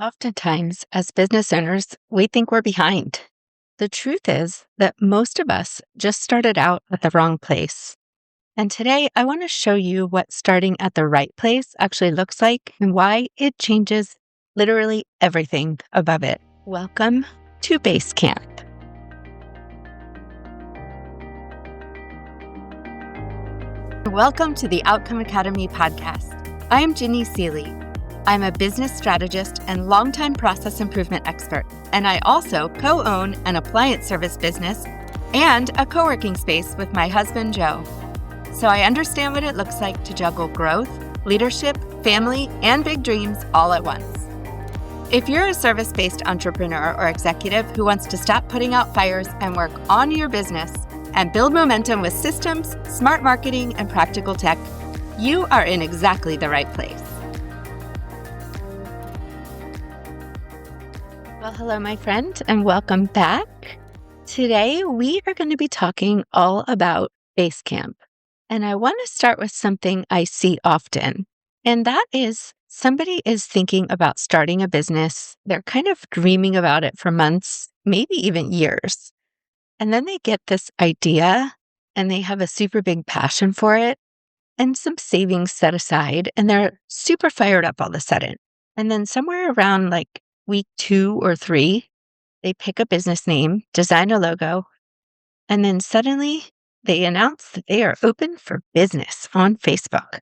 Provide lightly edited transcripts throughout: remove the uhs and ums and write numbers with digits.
Oftentimes, as business owners, we think we're behind. The truth is that most of us just started out at the wrong place. And today, I want to show you what starting at the right place actually looks like and why it changes literally everything above it. Welcome to Base Camp. Welcome to the Outcome Academy podcast. I am Ginny Seeley. I'm a business strategist and longtime process improvement expert, and I also co-own an appliance service business and a co-working space with my husband, Joe. So I understand what it looks like to juggle growth, leadership, family, and big dreams all at once. If you're a service-based entrepreneur or executive who wants to stop putting out fires and work on your business and build momentum with systems, smart marketing, and practical tech, you are in exactly the right place. Well, hello, my friend, and welcome back. Today, we are going to be talking all about Base Camp. And I want to start with something I see often, and that is somebody is thinking about starting a business. They're kind of dreaming about it for months, maybe even years. And then they get this idea, and they have a super big passion for it, and some savings set aside, and they're super fired up all of a sudden. And then somewhere around like week 2 or 3, they pick a business name, design a logo, and then suddenly they announce that they are open for business on Facebook.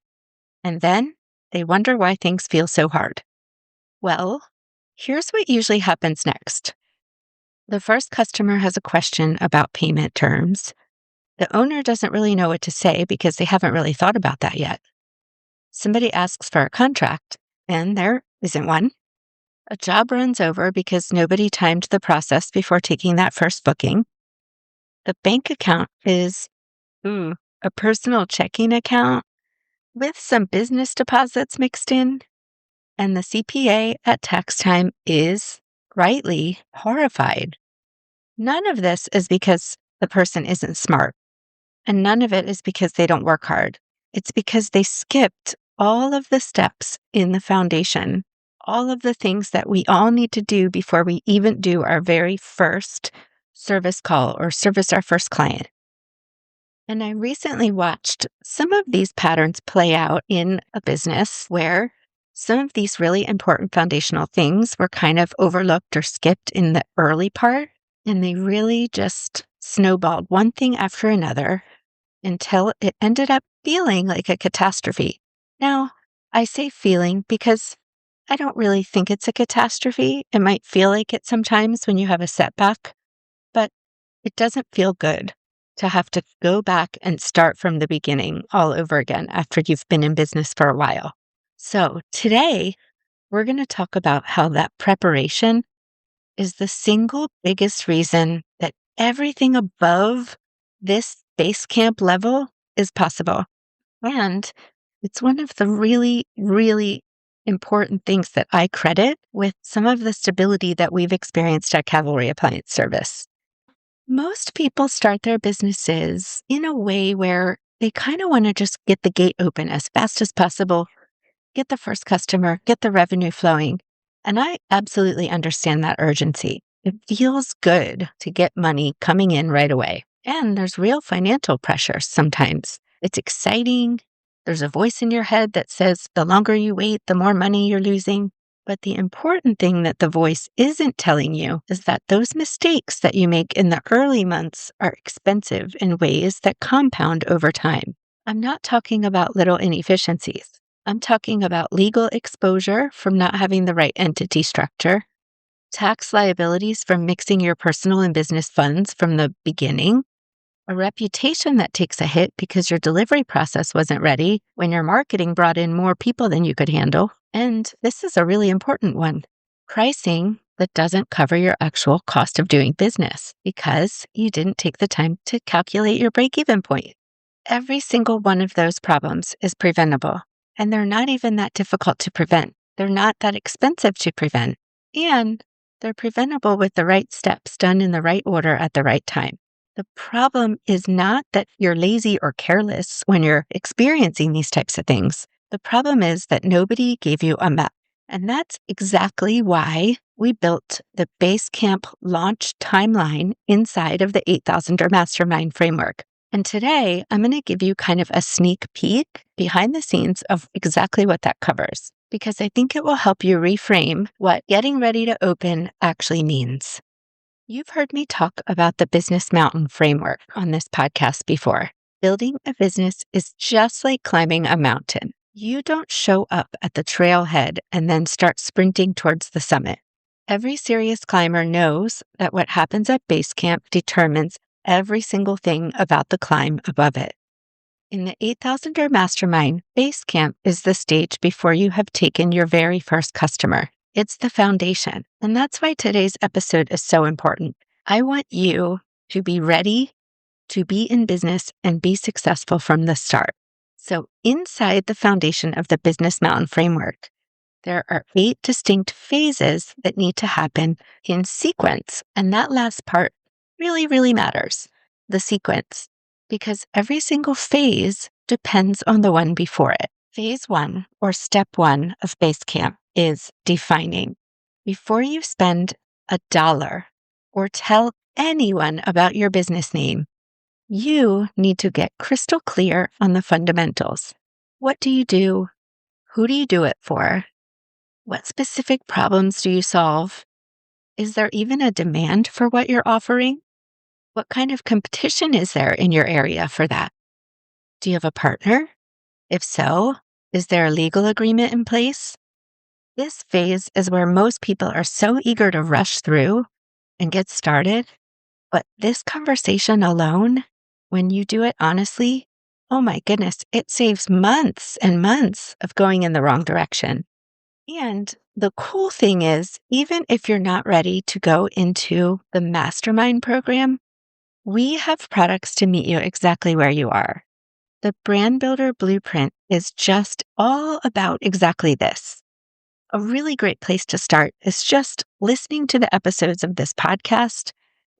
And then they wonder why things feel so hard. Well, here's what usually happens next. The first customer has a question about payment terms. The owner doesn't really know what to say because they haven't really thought about that yet. Somebody asks for a contract, and there isn't one. A job runs over because nobody timed the process before taking that first booking. The bank account is a personal checking account with some business deposits mixed in. And the CPA at tax time is rightly horrified. None of this is because the person isn't smart. And none of it is because they don't work hard. It's because they skipped all of the steps in the foundation, all of the things that we all need to do before we even do our very first service call or service our first client. And I recently watched some of these patterns play out in a business where some of these really important foundational things were kind of overlooked or skipped in the early part, and they really just snowballed one thing after another until it ended up feeling like a catastrophe. Now, I say feeling because I don't really think it's a catastrophe. It might feel like it sometimes when you have a setback, but it doesn't feel good to have to go back and start from the beginning all over again after you've been in business for a while. So today, we're going to talk about how that preparation is the single biggest reason that everything above this base camp level is possible. And it's one of the really, really important things that I credit with some of the stability that we've experienced at Cavalry Appliance Service. Most people start their businesses in a way where they kind of want to just get the gate open as fast as possible, get the first customer, get the revenue flowing. And I absolutely understand that urgency. It feels good to get money coming in right away. And there's real financial pressure sometimes. It's exciting. There's a voice in your head that says the longer you wait, the more money you're losing. But the important thing that the voice isn't telling you is that those mistakes that you make in the early months are expensive in ways that compound over time. I'm not talking about little inefficiencies. I'm talking about legal exposure from not having the right entity structure, tax liabilities from mixing your personal and business funds from the beginning, a reputation that takes a hit because your delivery process wasn't ready when your marketing brought in more people than you could handle. And this is a really important one, pricing that doesn't cover your actual cost of doing business because you didn't take the time to calculate your break-even point. Every single one of those problems is preventable, and they're not even that difficult to prevent. They're not that expensive to prevent, and they're preventable with the right steps done in the right order at the right time. The problem is not that you're lazy or careless when you're experiencing these types of things. The problem is that nobody gave you a map. And that's exactly why we built the Basecamp launch timeline inside of the 8,000er Mastermind framework. And today, I'm going to give you kind of a sneak peek behind the scenes of exactly what that covers, because I think it will help you reframe what getting ready to open actually means. You've heard me talk about the Business Mountain framework on this podcast before. Building a business is just like climbing a mountain. You don't show up at the trailhead and then start sprinting towards the summit. Every serious climber knows that what happens at base camp determines every single thing about the climb above it. In the 8,000er Mastermind, base camp is the stage before you have taken your very first customer. It's the foundation. And that's why today's episode is so important. I want you to be ready to be in business and be successful from the start. So inside the foundation of the Business Mountain framework, there are 8 distinct phases that need to happen in sequence. And that last part really, really matters, the sequence, because every single phase depends on the one before it. Phase 1, or step 1 of Basecamp, is defining. Before you spend $1 or tell anyone about your business name, you need to get crystal clear on the fundamentals. What do you do? Who do you do it for? What specific problems do you solve? Is there even a demand for what you're offering? What kind of competition is there in your area for that? Do you have a partner? If so, is there a legal agreement in place? This phase is where most people are so eager to rush through and get started. But this conversation alone, when you do it honestly, oh my goodness, it saves months and months of going in the wrong direction. And the cool thing is, even if you're not ready to go into the mastermind program, we have products to meet you exactly where you are. The Brand Builder Blueprint is just all about exactly this. A really great place to start is just listening to the episodes of this podcast,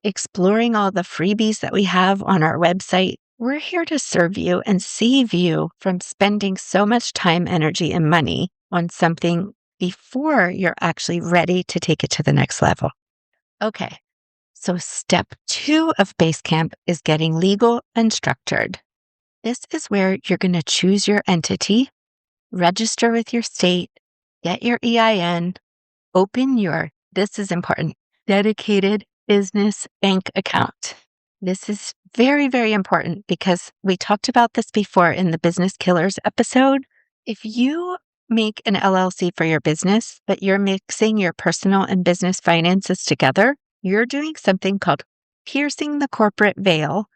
exploring all the freebies that we have on our website. We're here to serve you and save you from spending so much time, energy, and money on something before you're actually ready to take it to the next level. Okay, so step 2 of Basecamp is getting legal and structured. This is where you're going to choose your entity, register with your state, get your EIN, open your, this is important, dedicated business bank account. This is very, very important because we talked about this before in the Business Killers episode. If you make an LLC for your business, but you're mixing your personal and business finances together, you're doing something called piercing the corporate veil.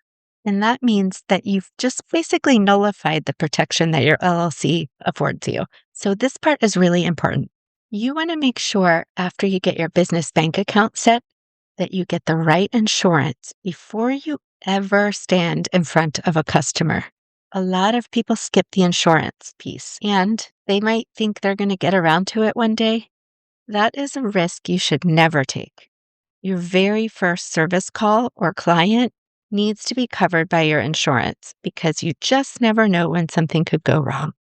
And that means that you've just basically nullified the protection that your LLC affords you. So this part is really important. You want to make sure after you get your business bank account set that you get the right insurance before you ever stand in front of a customer. A lot of people skip the insurance piece and they might think they're going to get around to it one day. That is a risk you should never take. Your very first service call or client needs to be covered by your insurance because you just never know when something could go wrong.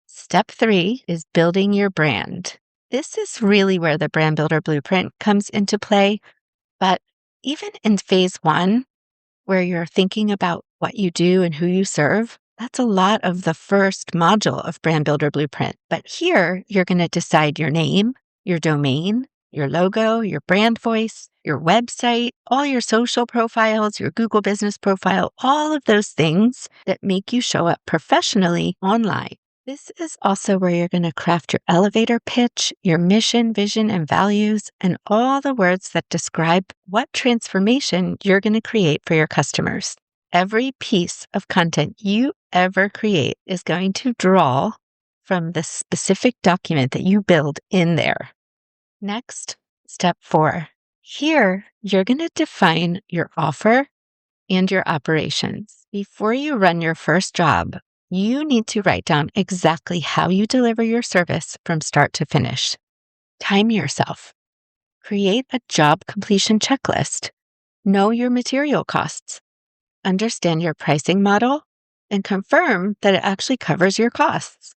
Step 3 is building your brand. This is really where the Brand Builder Blueprint comes into play. But even in phase 1, where you're thinking about what you do and who you serve, that's a lot of the first module of Brand Builder Blueprint. But here, you're going to decide your name, your domain, your logo, your brand voice, your website, all your social profiles, your Google business profile, all of those things that make you show up professionally online. This is also where you're going to craft your elevator pitch, your mission, vision, and values, and all the words that describe what transformation you're going to create for your customers. Every piece of content you ever create is going to draw from the specific document that you build in there. Next, step 4. Here, you're going to define your offer and your operations. Before you run your first job, you need to write down exactly how you deliver your service from start to finish. Time yourself. Create a job completion checklist. Know your material costs. Understand your pricing model and confirm that it actually covers your costs.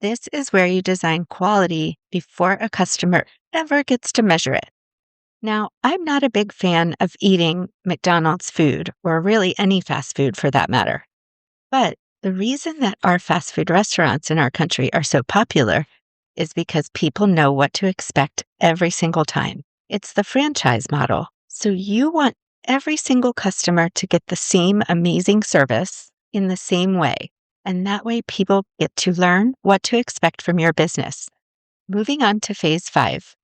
This is where you design quality before a customer ever gets to measure it. Now, I'm not a big fan of eating McDonald's food, or really any fast food for that matter. But the reason that our fast food restaurants in our country are so popular is because people know what to expect every single time. It's the franchise model. So you want every single customer to get the same amazing service in the same way. And that way people get to learn what to expect from your business. Moving on to phase 5.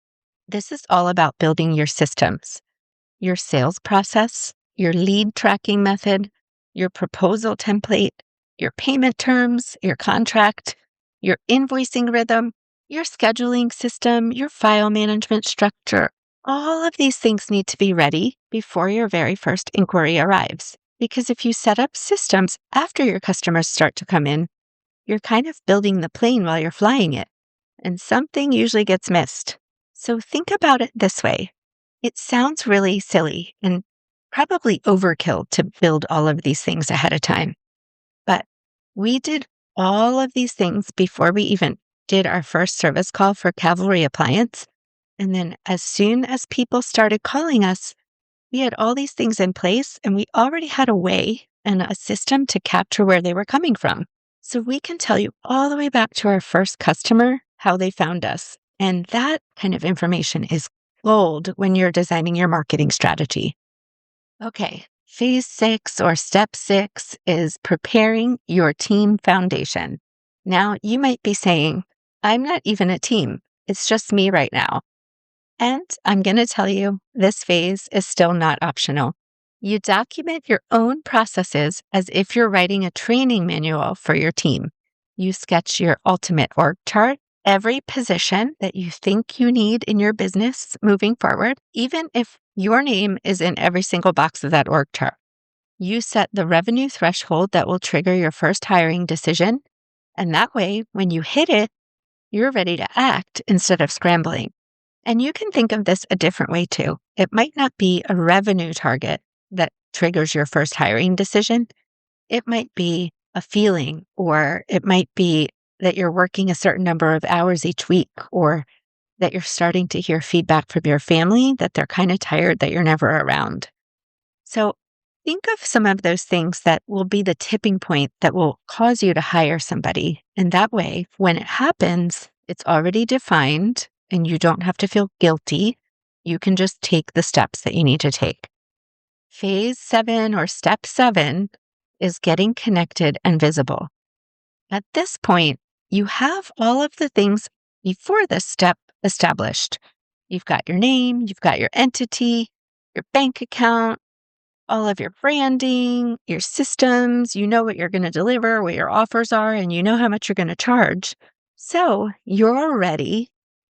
This is all about building your systems, your sales process, your lead tracking method, your proposal template, your payment terms, your contract, your invoicing rhythm, your scheduling system, your file management structure. All of these things need to be ready before your very first inquiry arrives. Because if you set up systems after your customers start to come in, you're kind of building the plane while you're flying it, and something usually gets missed. So think about it this way. It sounds really silly and probably overkill to build all of these things ahead of time. But we did all of these things before we even did our first service call for Cavalry Appliance. And then as soon as people started calling us, we had all these things in place and we already had a way and a system to capture where they were coming from. So we can tell you all the way back to our first customer how they found us. And that kind of information is gold when you're designing your marketing strategy. Okay, phase 6 or step 6 is preparing your team foundation. Now, you might be saying, I'm not even a team. It's just me right now. And I'm going to tell you, this phase is still not optional. You document your own processes as if you're writing a training manual for your team. You sketch your ultimate org chart, every position that you think you need in your business moving forward, even if your name is in every single box of that org chart. You set the revenue threshold that will trigger your first hiring decision. And that way, when you hit it, you're ready to act instead of scrambling. And you can think of this a different way too. It might not be a revenue target that triggers your first hiring decision. It might be a feeling, or it might be that you're working a certain number of hours each week, or that you're starting to hear feedback from your family that they're kind of tired that you're never around. So think of some of those things that will be the tipping point that will cause you to hire somebody. And that way, when it happens, it's already defined and you don't have to feel guilty. You can just take the steps that you need to take. Phase 7 or step 7 is getting connected and visible. At this point, you have all of the things before this step established. You've got your name, you've got your entity, your bank account, all of your branding, your systems, you know what you're going to deliver, what your offers are, and you know how much you're going to charge. So you're ready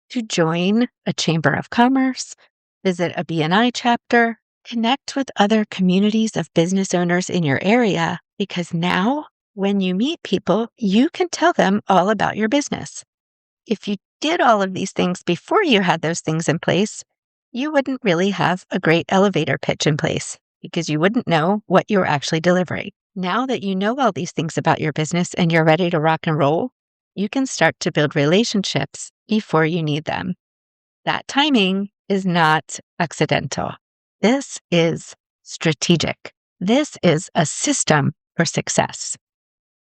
to join a chamber of commerce, visit a BNI chapter, connect with other communities of business owners in your area, because now when you meet people, you can tell them all about your business. If you did all of these things before you had those things in place, you wouldn't really have a great elevator pitch in place because you wouldn't know what you're actually delivering. Now that you know all these things about your business and you're ready to rock and roll, you can start to build relationships before you need them. That timing is not accidental. This is strategic. This is a system for success.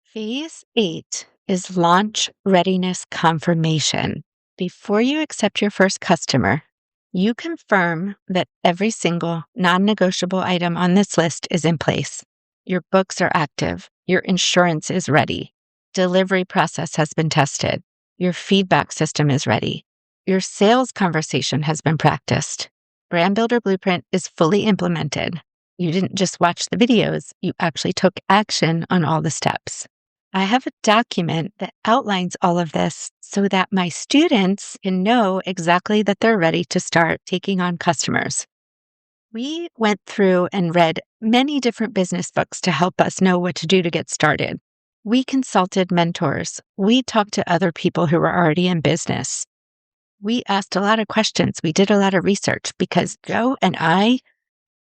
Phase 8 is launch readiness confirmation. Before you accept your first customer, you confirm that every single non-negotiable item on this list is in place. Your books are active. Your insurance is ready. Delivery process has been tested. Your feedback system is ready. Your sales conversation has been practiced. Brand Builder Blueprint is fully implemented. You didn't just watch the videos, you actually took action on all the steps. I have a document that outlines all of this so that my students can know exactly that they're ready to start taking on customers. We went through and read many different business books to help us know what to do to get started. We consulted mentors. We talked to other people who were already in business. We asked a lot of questions. We did a lot of research because Joe and I,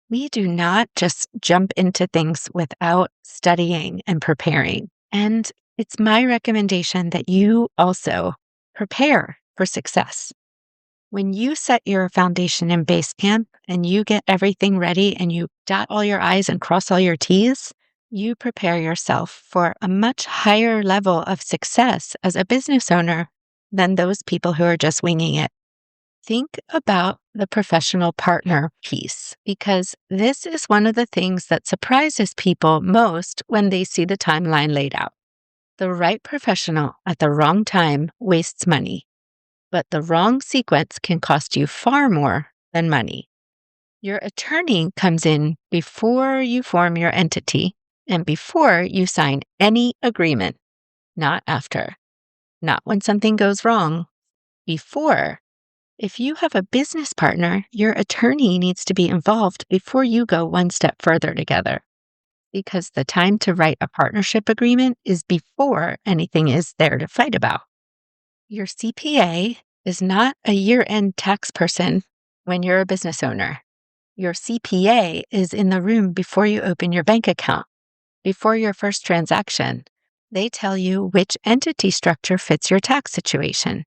we do not just jump into things without studying and preparing. And It's my recommendation that you also prepare for success. When you set your foundation in Basecamp and you get everything ready and you dot all your I's and cross all your T's, you prepare yourself for a much higher level of success as a business owner than those people who are just winging it. Think about the professional partner piece, because this is one of the things that surprises people most when they see the timeline laid out. The right professional at the wrong time wastes money, but the wrong sequence can cost you far more than money. Your attorney comes in before you form your entity and before you sign any agreement, not after, not when something goes wrong, before. If you have a business partner, your attorney needs to be involved before you go one step further together, because the time to write a partnership agreement is before anything is there to fight about. Your CPA is not a year-end tax person when you're a business owner. Your CPA is in the room before you open your bank account, before your first transaction. They tell you which entity structure fits your tax situation.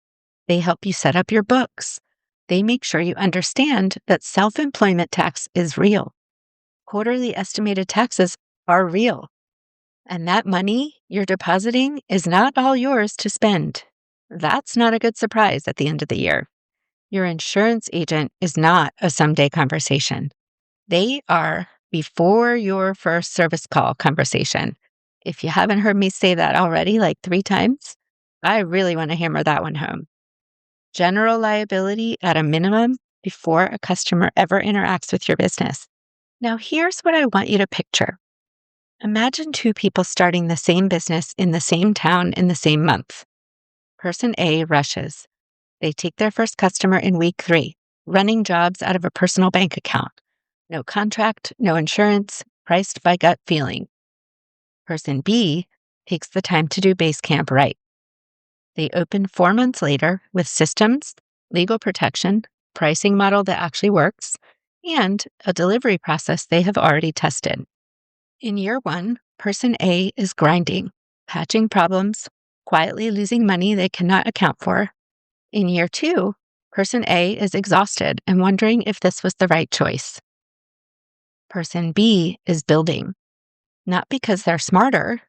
They help you set up your books. They make sure you understand that self-employment tax is real. Quarterly estimated taxes are real. And that money you're depositing is not all yours to spend. That's not a good surprise at the end of the year. Your insurance agent is not a someday conversation. They are before your first service call conversation. If you haven't heard me say that already, like 3 times, I really want to hammer that one home. General liability at a minimum before a customer ever interacts with your business. Now, here's what I want you to picture. Imagine 2 people starting the same business in the same town in the same month. Person A rushes. They take their first customer in week 3, running jobs out of a personal bank account. No contract, no insurance, priced by gut feeling. Person B takes the time to do Basecamp right. They open 4 months later with systems, legal protection, pricing model that actually works, and a delivery process they have already tested. In year 1, person A is grinding, patching problems, quietly losing money they cannot account for. In year 2, person A is exhausted and wondering if this was the right choice. Person B is building, not because they're smarter,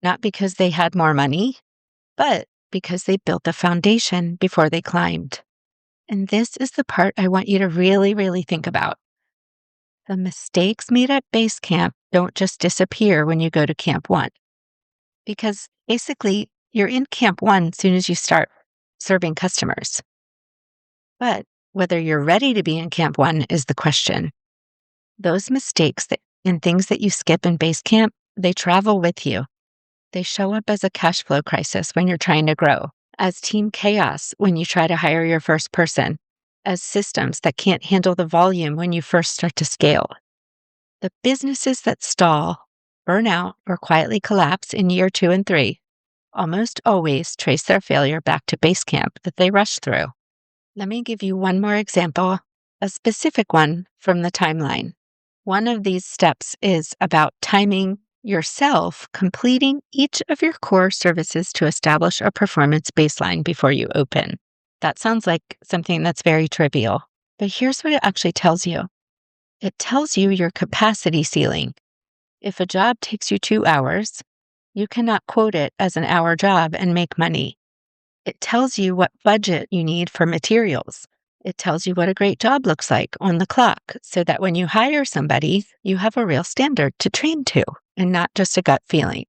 not because they had more money, but because they built the foundation before they climbed. And this is the part I want you to really, really think about. The mistakes made at Basecamp don't just disappear when you go to Camp 1. Because basically, you're in Camp 1 as soon as you start serving customers. But whether you're ready to be in Camp 1 is the question. Those mistakes and things that you skip in Basecamp, they travel with you. They show up as a cash flow crisis when you're trying to grow, as team chaos when you try to hire your first person, as systems that can't handle the volume when you first start to scale. The businesses that stall, burn out, or quietly collapse in year 2 and 3 almost always trace their failure back to Basecamp that they rushed through. Let me give you one more example, a specific one from the timeline. One of these steps is about timing yourself completing each of your core services to establish a performance baseline before you open. That sounds like something that's very trivial, but here's what it actually tells you. It tells you your capacity ceiling. If a job takes you 2 hours, you cannot quote it as an hour job and make money. It tells you what budget you need for materials. It tells you what a great job looks like on the clock so that when you hire somebody, you have a real standard to train to and not just a gut feeling.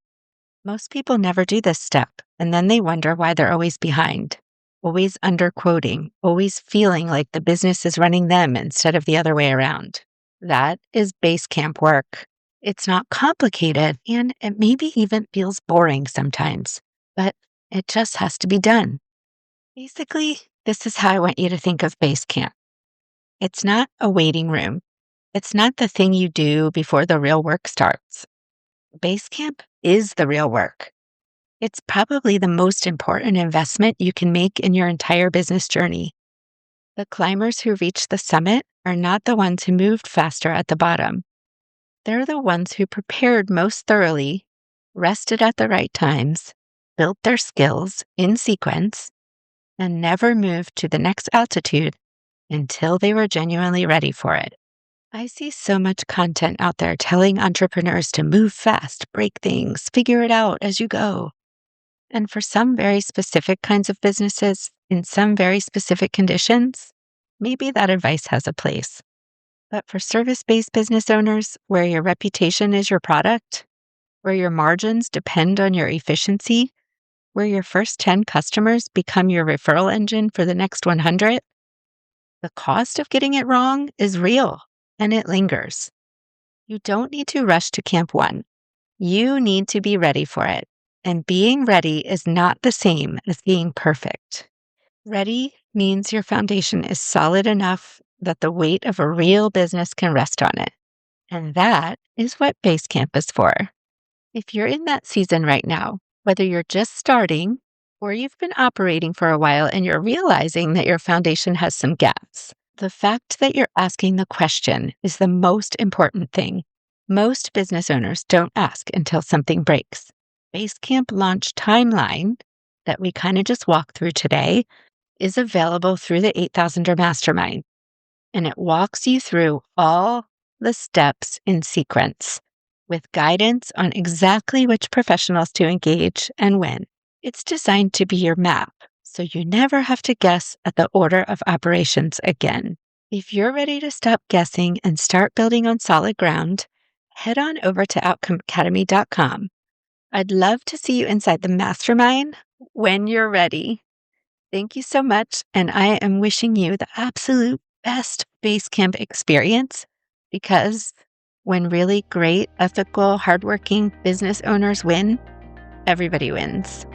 Most people never do this step, and then they wonder why they're always behind, always underquoting, always feeling like the business is running them instead of the other way around. That is Basecamp work. It's not complicated, and it maybe even feels boring sometimes, but it just has to be done. Basically, this is how I want you to think of Basecamp. It's not a waiting room. It's not the thing you do before the real work starts. Basecamp is the real work. It's probably the most important investment you can make in your entire business journey. The climbers who reach the summit are not the ones who moved faster at the bottom. They're the ones who prepared most thoroughly, rested at the right times, built their skills in sequence and never moved to the next altitude until they were genuinely ready for it. I see so much content out there telling entrepreneurs to move fast, break things, figure it out as you go. And for some very specific kinds of businesses, in some very specific conditions, maybe that advice has a place. But for service-based business owners, where your reputation is your product, where your margins depend on your efficiency, where your first 10 customers become your referral engine for the next 100, the cost of getting it wrong is real and it lingers. You don't need to rush to Camp 1. You need to be ready for it. And being ready is not the same as being perfect. Ready means your foundation is solid enough that the weight of a real business can rest on it. And that is what Basecamp is for. If you're in that season right now, whether you're just starting or you've been operating for a while and you're realizing that your foundation has some gaps, the fact that you're asking the question is the most important thing. Most business owners don't ask until something breaks. Basecamp launch timeline that we kind of just walked through today is available through the 8,000er Mastermind, and it walks you through all the steps in sequence with guidance on exactly which professionals to engage and when. It's designed to be your map, so you never have to guess at the order of operations again. If you're ready to stop guessing and start building on solid ground, head on over to outcomeacademy.com. I'd love to see you inside the mastermind when you're ready. Thank you so much, and I am wishing you the absolute best Basecamp experience, because when really great, ethical, hardworking business owners win, everybody wins.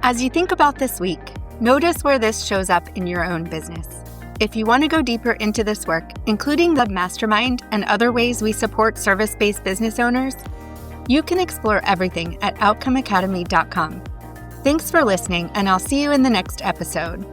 As you think about this week, notice where this shows up in your own business. If you want to go deeper into this work, including the mastermind and other ways we support service-based business owners, you can explore everything at outcomeacademy.com. Thanks for listening, and I'll see you in the next episode.